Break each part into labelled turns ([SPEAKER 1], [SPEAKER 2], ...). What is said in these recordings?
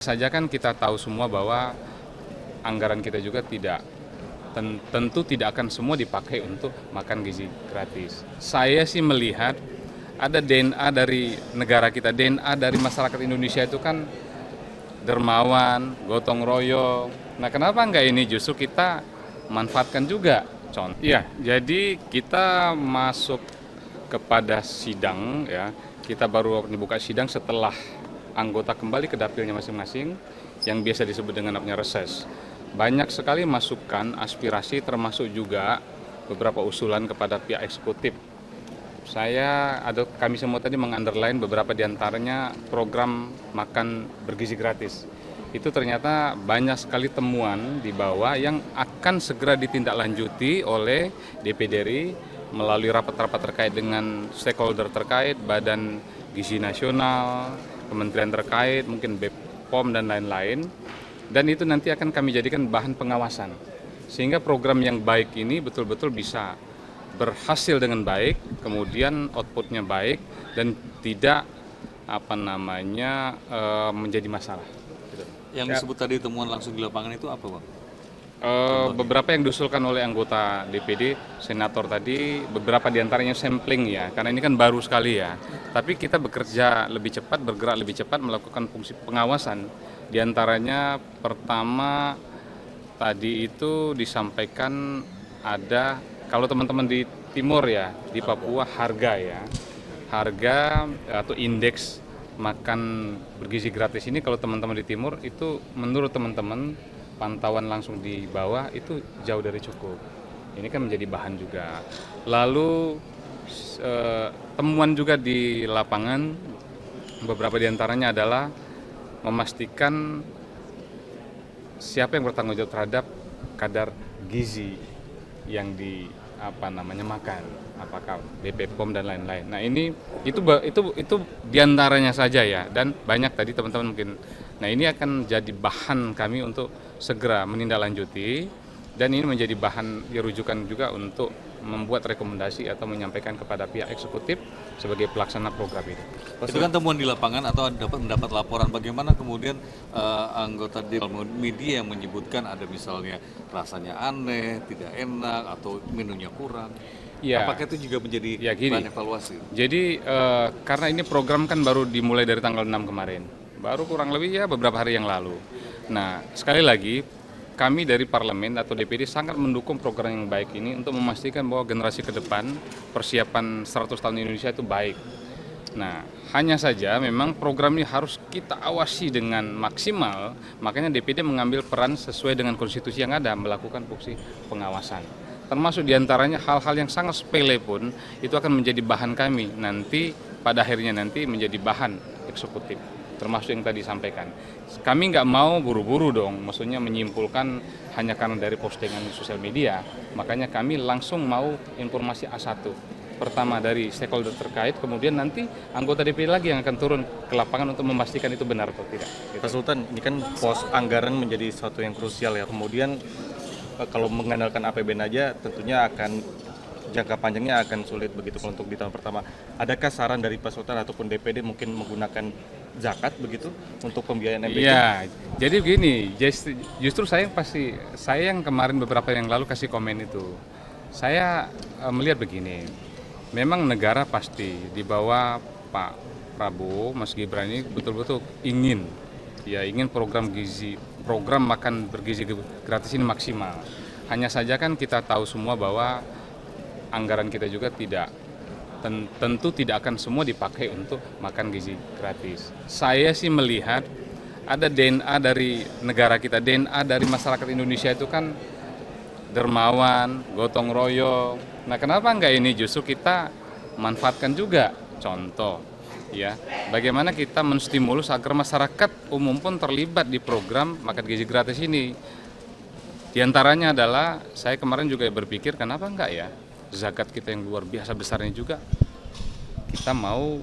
[SPEAKER 1] Saja kan kita tahu semua bahwa anggaran kita juga tentu tidak akan semua dipakai untuk makan gizi gratis. Saya sih melihat ada DNA dari negara kita, DNA dari masyarakat Indonesia itu kan dermawan, gotong royong. Nah, kenapa enggak ini justru kita manfaatkan juga? Contoh. Ya, jadi kita masuk kepada sidang ya. Kita baru dibuka sidang setelah anggota kembali ke dapilnya masing-masing yang biasa disebut dengan namanya reses. Banyak sekali masukan, aspirasi termasuk juga beberapa usulan kepada pihak eksekutif. Kami semua tadi mengunderline beberapa diantaranya program makan bergizi gratis. Itu ternyata banyak sekali temuan di bawah yang akan segera ditindaklanjuti oleh DPD RI melalui rapat-rapat terkait dengan stakeholder terkait, Badan Gizi Nasional, kementerian terkait, mungkin BPOM dan lain-lain. Dan itu nanti akan kami jadikan bahan pengawasan. Sehingga program yang baik ini betul-betul bisa berhasil dengan baik, kemudian outputnya baik dan tidak menjadi masalah.
[SPEAKER 2] Yang disebut tadi temuan langsung di lapangan itu apa, Bang?
[SPEAKER 1] Beberapa yang diusulkan oleh anggota DPD, senator tadi, beberapa diantaranya sampling ya, karena ini kan baru sekali ya. Tapi kita bekerja lebih cepat, bergerak lebih cepat, melakukan fungsi pengawasan. Diantaranya pertama tadi itu disampaikan ada, kalau teman-teman di timur ya, di Papua harga atau indeks makan bergizi gratis ini kalau teman-teman di timur itu menurut teman-teman pantauan langsung di bawah itu jauh dari cukup. Ini kan menjadi bahan juga. Lalu temuan juga di lapangan beberapa diantaranya adalah memastikan siapa yang bertanggung jawab terhadap kadar gizi yang makan, apakah BPOM dan lain-lain. Nah itu diantaranya saja ya, dan banyak tadi teman-teman mungkin. Nah ini akan jadi bahan kami untuk segera menindaklanjuti, dan ini menjadi bahan rujukan juga untuk membuat rekomendasi atau menyampaikan kepada pihak eksekutif sebagai pelaksana program ini.
[SPEAKER 2] Itu kan temuan di lapangan atau mendapat laporan, bagaimana kemudian anggota di media yang menyebutkan ada misalnya rasanya aneh, tidak enak, atau menunya kurang. Ya. Apakah itu juga menjadi bahan evaluasi?
[SPEAKER 1] Jadi karena ini program kan baru dimulai dari tanggal 6 kemarin, baru kurang lebih ya beberapa hari yang lalu. Nah sekali lagi kami dari parlemen atau DPD sangat mendukung program yang baik ini untuk memastikan bahwa generasi ke depan persiapan 100 tahun Indonesia itu baik. Nah, hanya saja memang program ini harus kita awasi dengan maksimal, makanya DPD mengambil peran sesuai dengan konstitusi yang ada, melakukan fungsi pengawasan. Termasuk diantaranya hal-hal yang sangat sepele pun itu akan menjadi bahan kami nanti, pada akhirnya nanti menjadi bahan eksekutif. Termasuk yang tadi disampaikan. Kami nggak mau buru-buru dong, maksudnya menyimpulkan hanya karena dari postingan di sosial media. Makanya kami langsung mau informasi A1. Pertama dari stakeholder terkait, kemudian nanti anggota DPD lagi yang akan turun ke lapangan untuk memastikan itu benar atau tidak.
[SPEAKER 3] Gitu. Pak Sultan, ini kan pos anggaran menjadi sesuatu yang krusial ya. Kemudian kalau mengandalkan APBN aja tentunya akan jangka panjangnya akan sulit begitu untuk di tahun pertama. Adakah saran dari Pak Sultan ataupun DPD mungkin menggunakan zakat begitu untuk pembiayaan MBK?
[SPEAKER 1] Ya, jadi begini, justru saya yang kemarin beberapa yang lalu kasih komen itu, saya melihat begini, memang negara pasti di bawah Pak Prabowo, Mas Gibran ini betul-betul ingin program makan bergizi gratis ini maksimal. Hanya saja kan kita tahu semua bahwa anggaran kita juga tentu tidak akan semua dipakai untuk makan gizi gratis. Saya sih melihat ada DNA dari negara kita, DNA dari masyarakat Indonesia itu kan dermawan, gotong royong. Nah kenapa enggak ini justru kita manfaatkan juga? Contoh ya, bagaimana kita menstimulus agar masyarakat umum pun terlibat di program makan gizi gratis ini. Di antaranya adalah saya kemarin juga berpikir kenapa enggak ya zakat kita yang luar biasa besarnya juga kita mau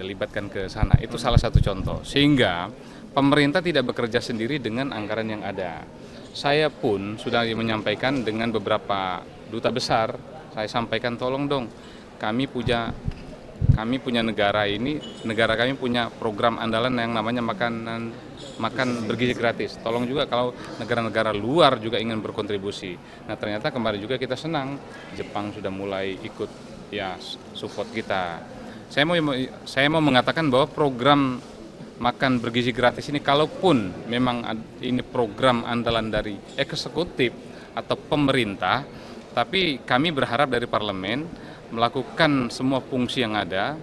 [SPEAKER 1] libatkan ke sana. Itu salah satu contoh. Sehingga pemerintah tidak bekerja sendiri dengan anggaran yang ada. Saya pun sudah menyampaikan dengan beberapa duta besar, saya sampaikan tolong dong, kami punya kami punya negara kami punya program andalan yang namanya makan bergizi gratis. Tolong juga kalau negara-negara luar juga ingin berkontribusi. Nah ternyata kemarin juga kita senang Jepang sudah mulai ikut ya support kita. Saya mau mengatakan bahwa program makan bergizi gratis ini kalaupun memang ini program andalan dari eksekutif atau pemerintah, tapi kami berharap dari parlemen melakukan semua fungsi yang ada,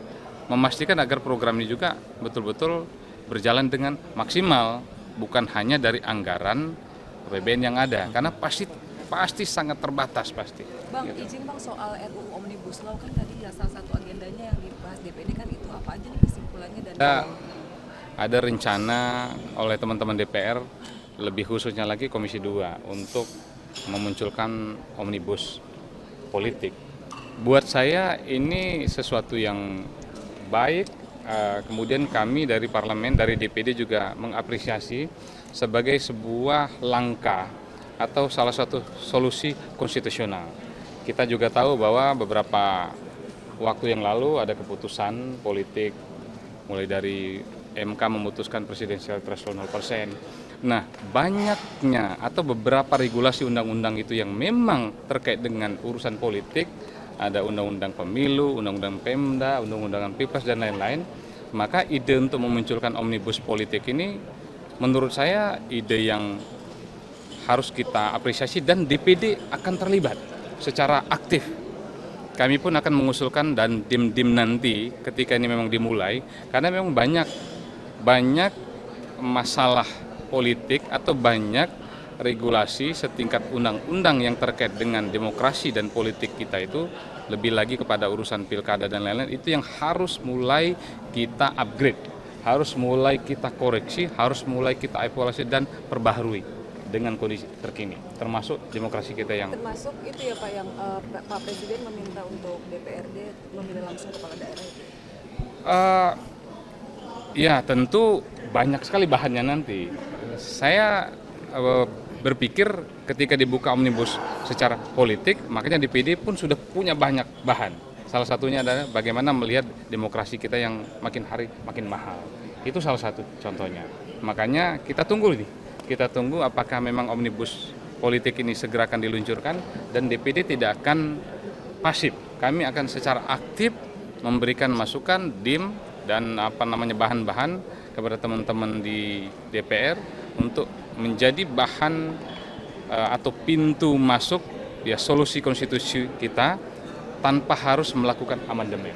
[SPEAKER 1] memastikan agar program ini juga betul-betul berjalan dengan maksimal, bukan hanya dari anggaran APBN yang ada, karena pasti sangat terbatas pasti.
[SPEAKER 4] Bang,
[SPEAKER 1] Gitu.
[SPEAKER 4] izin Bang soal RUU Omnibus Law kan tadi ya salah satu agendanya yang dibahas DPD kan itu apa aja nih kesimpulannya dan
[SPEAKER 1] Ada rencana oleh teman-teman DPR, lebih khususnya lagi Komisi 2 untuk memunculkan omnibus politik. Buat saya ini sesuatu yang baik, kemudian kami dari parlemen, dari DPD juga mengapresiasi sebagai sebuah langkah atau salah satu solusi konstitusional. Kita juga tahu bahwa beberapa waktu yang lalu ada keputusan politik mulai dari MK memutuskan presidensial threshold 0%. Nah, banyaknya atau beberapa regulasi undang-undang itu yang memang terkait dengan urusan politik, ada undang-undang pemilu, undang-undang Pemda, undang-undang Pilpres dan lain-lain, maka ide untuk memunculkan omnibus politik ini menurut saya ide yang harus kita apresiasi dan DPD akan terlibat secara aktif. Kami pun akan mengusulkan dan dim-dim nanti ketika ini memang dimulai, karena memang banyak masalah politik atau banyak regulasi setingkat undang-undang yang terkait dengan demokrasi dan politik kita itu, lebih lagi kepada urusan pilkada dan lain-lain, itu yang harus mulai kita upgrade, harus mulai kita koreksi, harus mulai kita evaluasi dan perbaharui dengan kondisi terkini, termasuk demokrasi kita yang
[SPEAKER 4] termasuk itu ya Pak yang Pak Presiden meminta untuk DPRD memilih langsung kepala daerah itu.
[SPEAKER 1] ya tentu banyak sekali bahannya nanti. Saya berpikir ketika dibuka omnibus secara politik, makanya DPD pun sudah punya banyak bahan. Salah satunya adalah bagaimana melihat demokrasi kita yang makin hari makin mahal. Itu salah satu contohnya. Makanya kita tunggu nih. Kita tunggu apakah memang omnibus politik ini segera akan diluncurkan, dan DPD tidak akan pasif. Kami akan secara aktif memberikan masukan, dim, dan bahan-bahan kepada teman-teman di DPR untuk menjadi bahan atau pintu masuk ya solusi konstitusi kita tanpa harus melakukan amandemen.